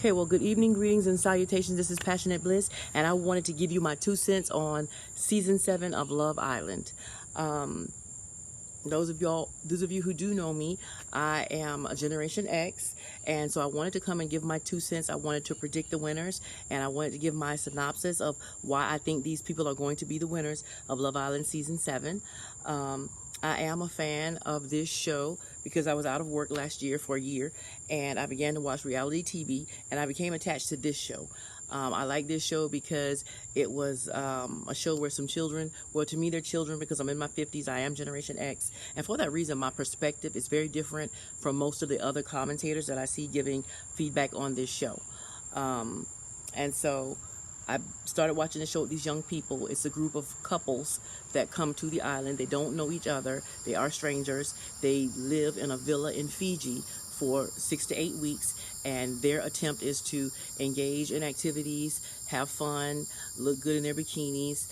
Okay, well, good evening, greetings, and salutations. This is Passionate Bliss, and I wanted to give you my 2 cents on season 7 of Love Island. Those of you who do know me, I am a Generation X, and so I wanted to come and give my 2 cents. I wanted to predict the winners, and I wanted to give my synopsis of why I think these people are going to be the winners of Love Island season 7. I am a fan of this show because I was out of work last year for a year, and I began to watch reality TV, and I became attached to this show. I like this show because it was a show where some children, well, to me they're children because I'm in my 50s, I am Generation X, and for that reason my perspective is very different from most of the other commentators that I see giving feedback on this show. And so I started watching the show with these young people. It's a group of couples that come to the island. They don't know each other. They are strangers. They live in a villa in Fiji for 6 to 8 weeks, and their attempt is to engage in activities, have fun, look good in their bikinis,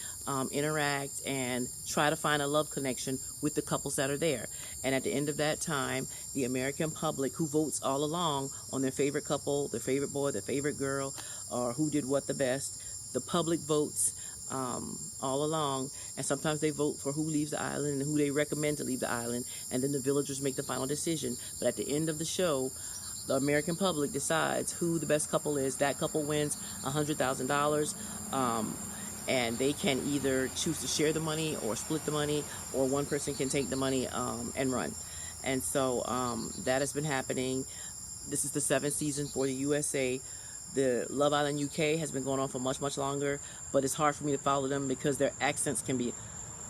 interact, and try to find a love connection with the couples that are there. And at the end of that time, the American public, who votes all along on their favorite couple, their favorite boy, their favorite girl, or who did what the best, the public votes all along, and sometimes they vote for who leaves the island and who they recommend to leave the island, and then the villagers make the final decision. But at the end of the show, the American public decides who the best couple is. That couple wins $100,000, and they can either choose to share the money or split the money, or one person can take the money and run. And so that has been happening. This is the 7th season for the USA. The Love Island UK has been going on for much, much longer, but it's hard for me to follow them because their accents can be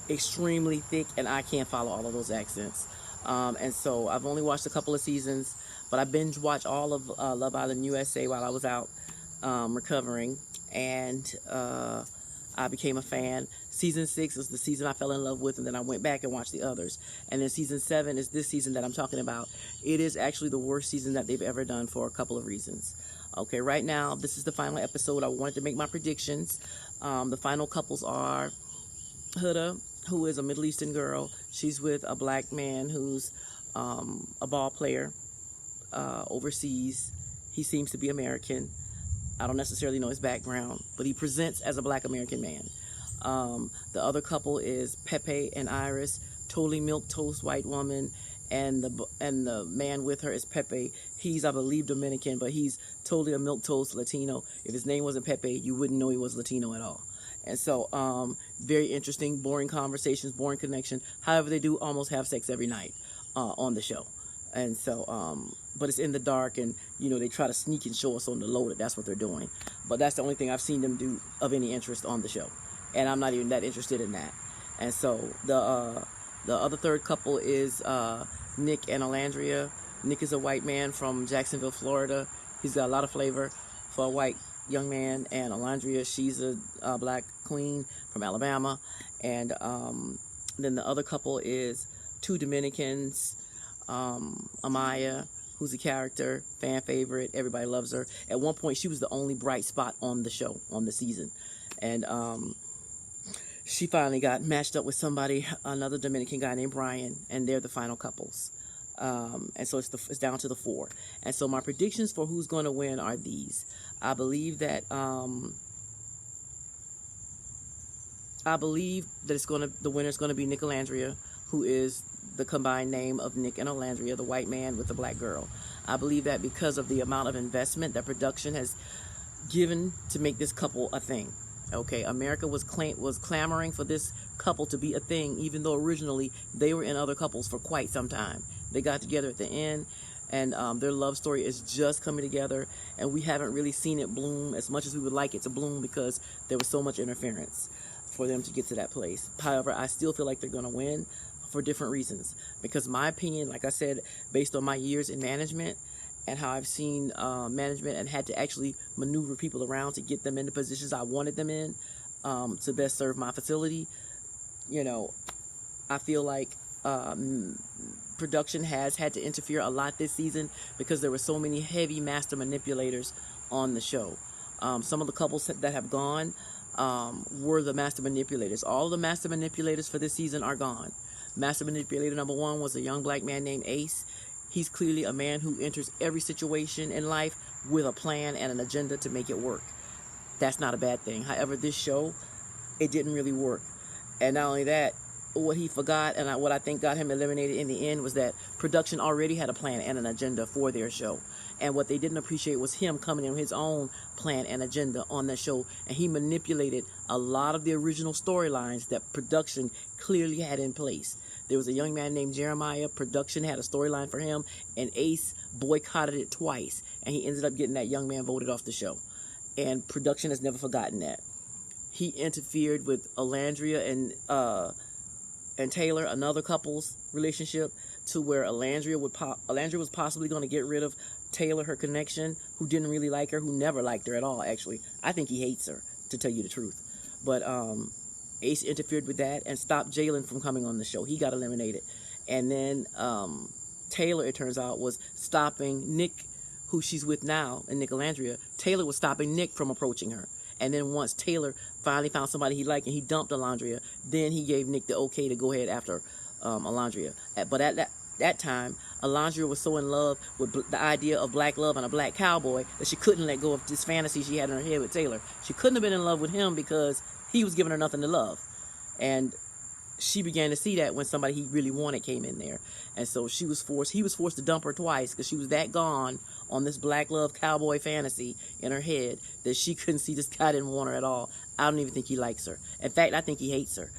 extremely thick, and I can't follow all of those accents. And so I've only watched a couple of seasons, but I binge watched all of Love Island USA while I was out recovering, and I became a fan. Season 6 is the season I fell in love with, and then I went back and watched the others. And then season 7 is this season that I'm talking about. It is actually the worst season that they've ever done for a couple of reasons. Okay, right now, this is the final episode. I wanted to make my predictions. The final couples are Huda, who is a Middle Eastern girl. She's with a black man who's a ball player overseas. He seems to be American. I don't necessarily know his background, but he presents as a black American man. The other couple is Pepe and Iris, totally milquetoast white woman, and the man with her is Pepe. He's, I believe, Dominican, but he's totally a milquetoast Latino. If his name wasn't Pepe, you wouldn't know he was Latino at all. And so, very interesting, boring conversations, boring connection. However, they do almost have sex every night on the show. And so, but it's in the dark, and, you know, they try to sneak and show us on the low that that's what they're doing. But that's the only thing I've seen them do of any interest on the show. And I'm not even that interested in that. And so, the other third couple is Nick and Alandria. Nick is a white man from Jacksonville, Florida. He's got a lot of flavor for a white young man. And Alandria, she's a black queen from Alabama. And then the other couple is 2 Dominicans, Amaya, who's a character, fan favorite. Everybody loves her. At one point, she was the only bright spot on the show, on the season. And she finally got matched up with somebody, another Dominican guy named Brian, and they're the final couples. And so it's down to the 4. And so my predictions for who's going to win are these. I believe that the winner's going to be Nick Alandria, who is the combined name of Nick and Alandria, the white man with the black girl. I believe that because of the amount of investment that production has given to make this couple a thing. Okay, America was clamoring for this couple to be a thing, even though originally they were in other couples for quite some time. They got together at the end, and their love story is just coming together, and we haven't really seen it bloom as much as we would like it to bloom because there was so much interference for them to get to that place. However, I still feel like they're going to win for different reasons, because my opinion, like I said, based on my years in management and how I've seen management and had to actually maneuver people around to get them into positions I wanted them in to best serve my facility, you know, I feel like production has had to interfere a lot this season because there were so many heavy master manipulators on the show. Some of the couples that have gone were the master manipulators. All the master manipulators for this season are gone. Master manipulator number 1 was a young black man named Ace. He's clearly a man who enters every situation in life with a plan and an agenda to make it work. That's not a bad thing. However, this show, it didn't really work. And not only that, what he forgot and what I think got him eliminated in the end was that production already had a plan and an agenda for their show. And what they didn't appreciate was him coming in with his own plan and agenda on the show. And he manipulated a lot of the original storylines that production clearly had in place. There was a young man named Jeremiah. Production had a storyline for him, and Ace boycotted it twice. And he ended up getting that young man voted off the show. And production has never forgotten that. He interfered with Alandria and Taylor, another couple's relationship, to where Alandria was possibly going to get rid of Taylor, her connection, who didn't really like her, who never liked her at all, actually. I think he hates her, to tell you the truth. But Ace interfered with that and stopped Jalen from coming on the show. He got eliminated. And then Taylor, it turns out, was stopping Nick, who she's with now, and Nick Alandria. Taylor was stopping Nick from approaching her. And then once Taylor finally found somebody he liked and he dumped Alandria, then he gave Nick the okay to go ahead after Alandria. But at that time, Alandria was so in love with the idea of black love and a black cowboy that she couldn't let go of this fantasy she had in her head with Taylor. She couldn't have been in love with him because he was giving her nothing to love. And she began to see that when somebody he really wanted came in there. And so he was forced to dump her twice because she was that gone on this black love cowboy fantasy in her head that she couldn't see this guy didn't want her at all. I don't even think he likes her. In fact, I think he hates her.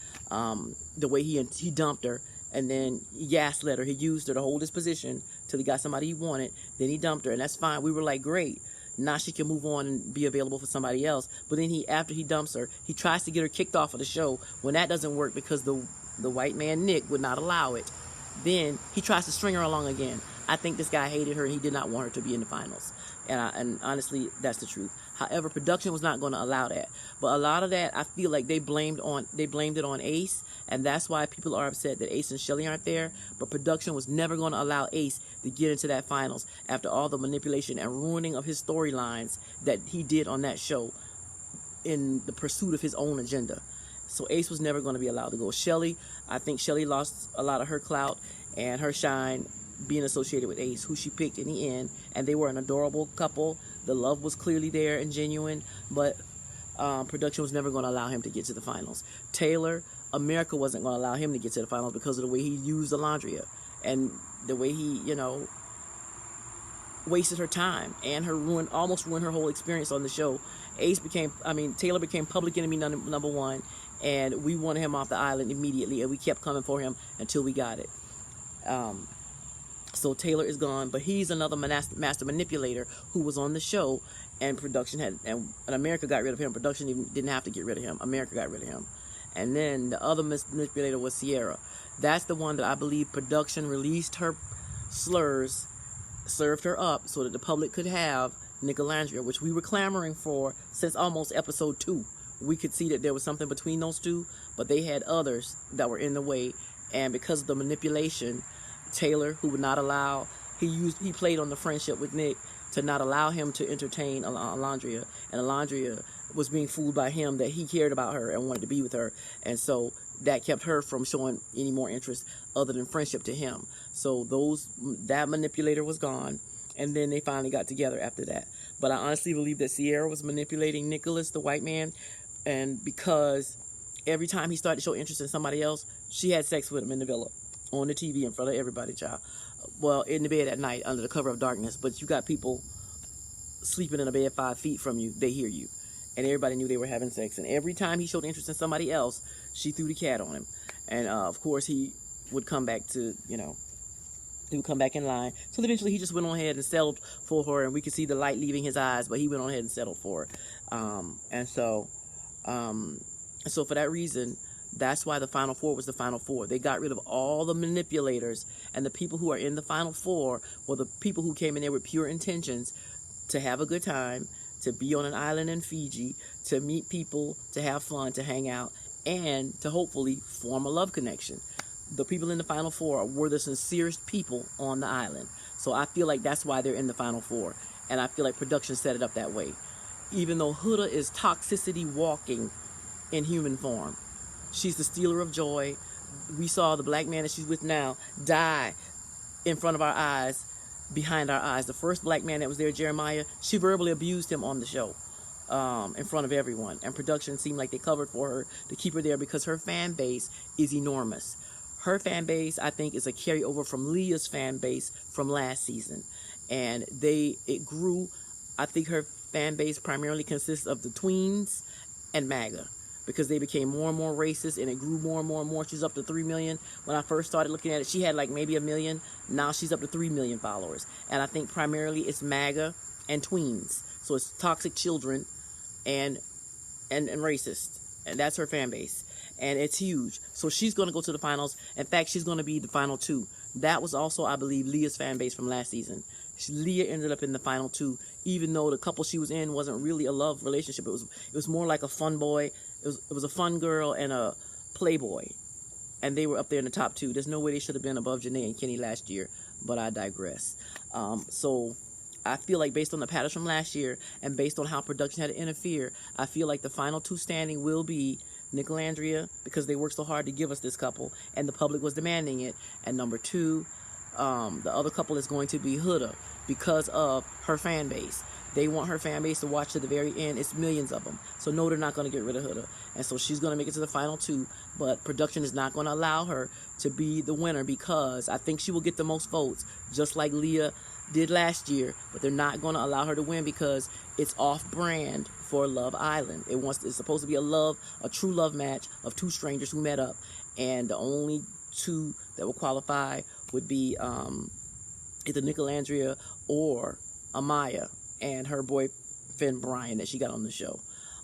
The way he dumped her and then he gaslit her. He used her to hold his position till he got somebody he wanted. Then he dumped her, and that's fine. We were like, great. Now she can move on and be available for somebody else. But then after he dumps her, he tries to get her kicked off of the show. When that doesn't work because the white man, Nick, would not allow it, then he tries to string her along again. I think this guy hated her and he did not want her to be in the finals. And honestly, that's the truth. However, production was not going to allow that. But a lot of that, I feel like they blamed it on Ace, and that's why people are upset that Ace and Shelly aren't there. But production was never going to allow Ace to get into that finals after all the manipulation and ruining of his storylines that he did on that show in the pursuit of his own agenda. So Ace was never going to be allowed to go. Shelly, I think Shelly lost a lot of her clout and her shine being associated with Ace, who she picked in the end, and they were an adorable couple. The love was clearly there and genuine, but production was never going to allow him to get to the finals. Taylor, America wasn't going to allow him to get to the finals because of the way he used Alandria and the way he, wasted her time and almost ruined her whole experience on the show. Taylor became public enemy number one, and we wanted him off the island immediately, and we kept coming for him until we got it. So Taylor is gone, but he's another master manipulator who was on the show, and production and America got rid of him. Production didn't have to get rid of him. America got rid of him. And then the other manipulator was Sierra. That's the one that I believe production released her slurs, served her up so that the public could have Nick Alandria, which we were clamoring for since almost episode 2. We could see that there was something between those two, but they had others that were in the way, and because of the manipulation, Taylor, who would not allow, he played on the friendship with Nick to not allow him to entertain Alandria, and Alandria was being fooled by him that he cared about her and wanted to be with her, and so that kept her from showing any more interest other than friendship to him. So that manipulator was gone, and then they finally got together after that. But I honestly believe that Sierra was manipulating Nicholas, the white man, and because every time he started to show interest in somebody else, she had sex with him in the villa, on the TV in front of everybody, child. Well, in the bed at night under the cover of darkness, but you got people sleeping in a bed 5 feet from you, they hear you. And everybody knew they were having sex. And every time he showed interest in somebody else, she threw the cat on him. And, of course, he would come back to, he would come back in line. So eventually he just went on ahead and settled for her, and we could see the light leaving his eyes, but he went on ahead and settled for her. So for that reason, that's why the Final Four was the Final Four. They got rid of all the manipulators, and the people who are in the Final Four were the people who came in there with pure intentions to have a good time, to be on an island in Fiji, to meet people, to have fun, to hang out, and to hopefully form a love connection. The people in the Final Four were the sincerest people on the island. So I feel like that's why they're in the Final Four. And I feel like production set it up that way. Even though Huda is toxicity walking in human form. She's the stealer of joy. We saw the black man that she's with now die in front of our eyes, behind our eyes. The first black man that was there, Jeremiah, she verbally abused him on the show. In front of everyone, and production seemed like they covered for her to keep her there because her fan base is enormous. Her fan base, I think, is a carryover from Leah's fan base from last season, and it grew. I think her fan base primarily consists of the tweens and MAGA, because they became more and more racist, and it grew more and more and more. She's up to 3 million. When I first started looking at it, she had like maybe 1 million. Now she's up to 3 million followers, and I think primarily it's MAGA and tweens. So it's toxic children and racist, and that's her fan base, and it's huge. So she's going to go to the finals. In fact, she's going to be the final two. That was also, I believe, Leah's fan base from last season. Leah ended up in the final two, even though the couple she was in wasn't really a love relationship. It was more like a fun boy. It was a fun girl and a playboy, and they were up there in the top two. There's no way they should have been above Janae and Kenny last year, but I digress. So I feel like based on the patterns from last year and based on how production had to interfere, I feel like the final two standing will be Nicolandria, because they worked so hard to give us this couple and the public was demanding it. And number two, the other couple is going to be Huda, because of her fan base. They want her fan base to watch to the very end. It's millions of them. So no, they're not going to get rid of Huda. And so she's going to make it to the final two, but production is not going to allow her to be the winner, because I think she will get the most votes, just like Leah did last year, but they're not going to allow her to win because it's off-brand for Love Island. It's supposed to be a true love match of two strangers who met up, and the only two that will qualify would be either Nicolandria or Amaya and her boyfriend Brian that she got on the show.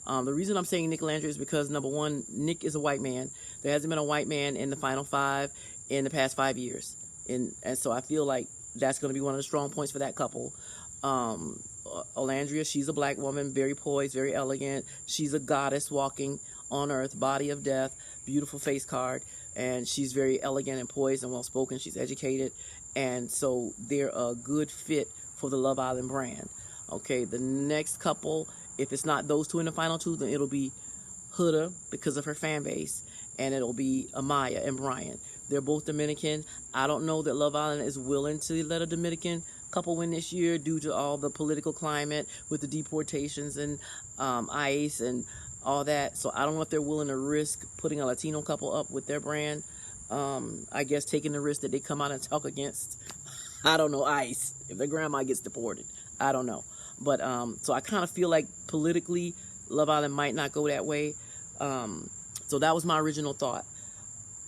The reason I'm saying Nicolandria is because, number one, Nick is a white man. There hasn't been a white man in the final five in the past 5 years, and so I feel like that's going to be one of the strong points for that couple. Olandria, she's a black woman, very poised, very elegant. She's a goddess walking on earth, body of death, beautiful face card, and she's very elegant and poised and well-spoken. She's educated, and so they're a good fit for the Love Island brand. Okay, the next couple, if it's not those two in the final two, then it'll be Huda because of her fan base, and it'll be Amaya and Brian. They're both Dominican. I don't know that Love Island is willing to let a Dominican couple win this year due to all the political climate with the deportations and ICE and all that. So I don't know if they're willing to risk putting a Latino couple up with their brand. I guess taking the risk that they come out and talk against, I don't know, ICE, if their grandma gets deported. I don't know. But so I kind of feel like politically Love Island might not go that way. So that was my original thought.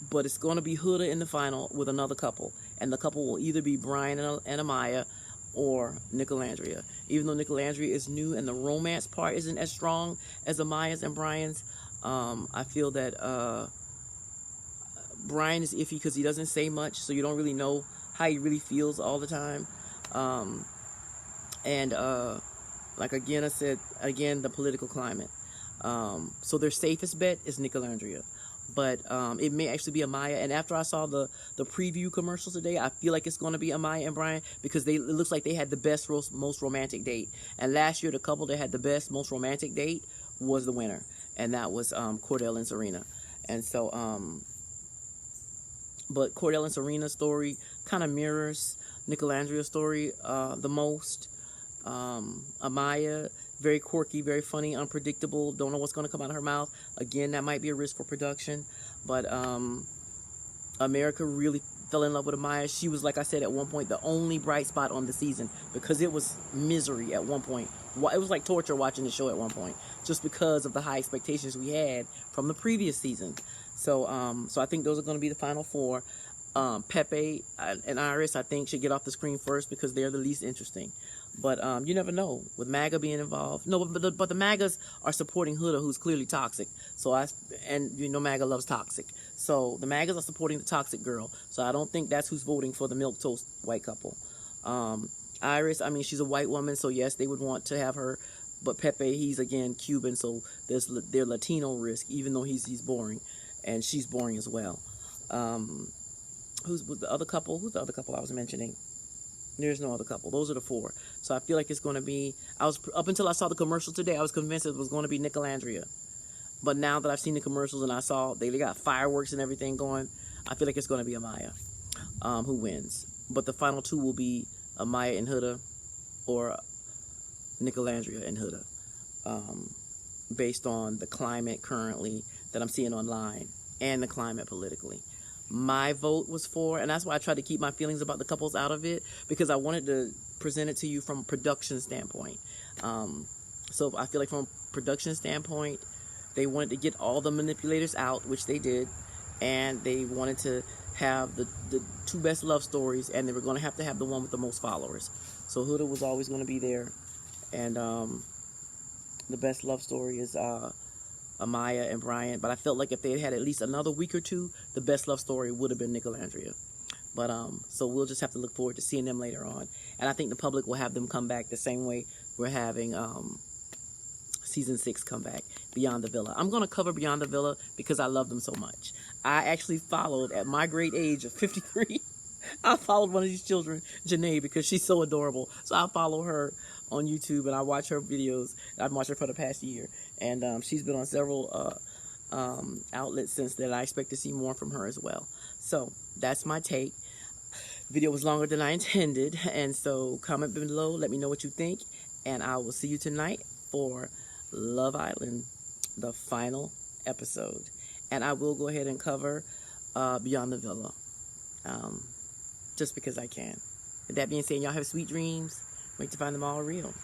But it's going to be Huda in the final with another couple. And the couple will either be Brian and Amaya or Nicolandria. Even though Nicolandria is new and the romance part isn't as strong as Amaya's and Brian's, I feel that Brian is iffy because he doesn't say much, so you don't really know how he really feels all the time. Like again, I said, the political climate. So their safest bet is Nicolandria. But it may actually be Amaya. And after I saw the preview commercials today, I feel like it's going to be Amaya and Brian because it looks like they had the best, most romantic date. And last year, the couple that had the best, most romantic date was the winner. And that was Cordell and Serena. And so, but Cordell and Serena's story kind of mirrors Nicolandria's story the most. Amaya, very quirky, very funny, unpredictable. Don't know what's going to come out of her mouth. Again, that might be a risk for production. But America really fell in love with Amaya. She was, like I said, at one point, the only bright spot on the season because it was misery at one point. It was like torture watching the show at one point just because of the high expectations we had from the previous season. So I think those are going to be the final four. Pepe and Iris, I think, should get off the screen first because they're the least interesting. But you never know with MAGA being involved. No, but the MAGAs are supporting Huda, who's clearly toxic. And MAGA loves toxic. So the MAGAs are supporting the toxic girl. So I don't think that's who's voting for the milquetoast white couple. Iris, I mean, she's a white woman, so yes, they would want to have her. But Pepe, he's again Cuban, so there's their Latino risk, even though he's boring, and she's boring as well. Who's the other couple? Who's the other couple I was mentioning? There's no other couple. Those are the four. So I feel like it's going to be... Up until I saw the commercial today, I was convinced it was going to be Nicolandria. But now that I've seen the commercials and I saw they got fireworks and everything going, I feel like it's going to be Amaya who wins. but the final two will be Amaya and Huda, or Nicolandria and Huda, based on the climate currently that I'm seeing online and the climate politically. My vote was for, and that's why I tried to keep my feelings about the couples out of it, because I wanted to present it to you from a production standpoint. So I feel like from a production standpoint, they wanted to get all the manipulators out, which they did, and they wanted to have the two best love stories, and they were going to have the one with the most followers. So Huda was always going to be there, and the best love story is Amaya and Brian. But I felt like if they had at least another week or two, the best love story would have been Nicolandria. But so we'll just have to look forward to seeing them later on, and I think the public will have them come back the same way we're having season 6 come back, Beyond the Villa. I'm going to cover Beyond the Villa because I love them so much. I actually followed, at my great age of 53, I followed one of these children, Janae, because she's so adorable. So I follow her on YouTube, and I watch her videos. I've watched her for the past year, and she's been on several outlets since then. I expect to see more from her as well. So that's my take. Video was longer than I intended, and so comment below, let me know what you think, and I will see you tonight for Love Island, the final episode. And I will go ahead and cover Beyond the Villa, just because I can. With that being said, y'all have sweet dreams. Wait to find them all real.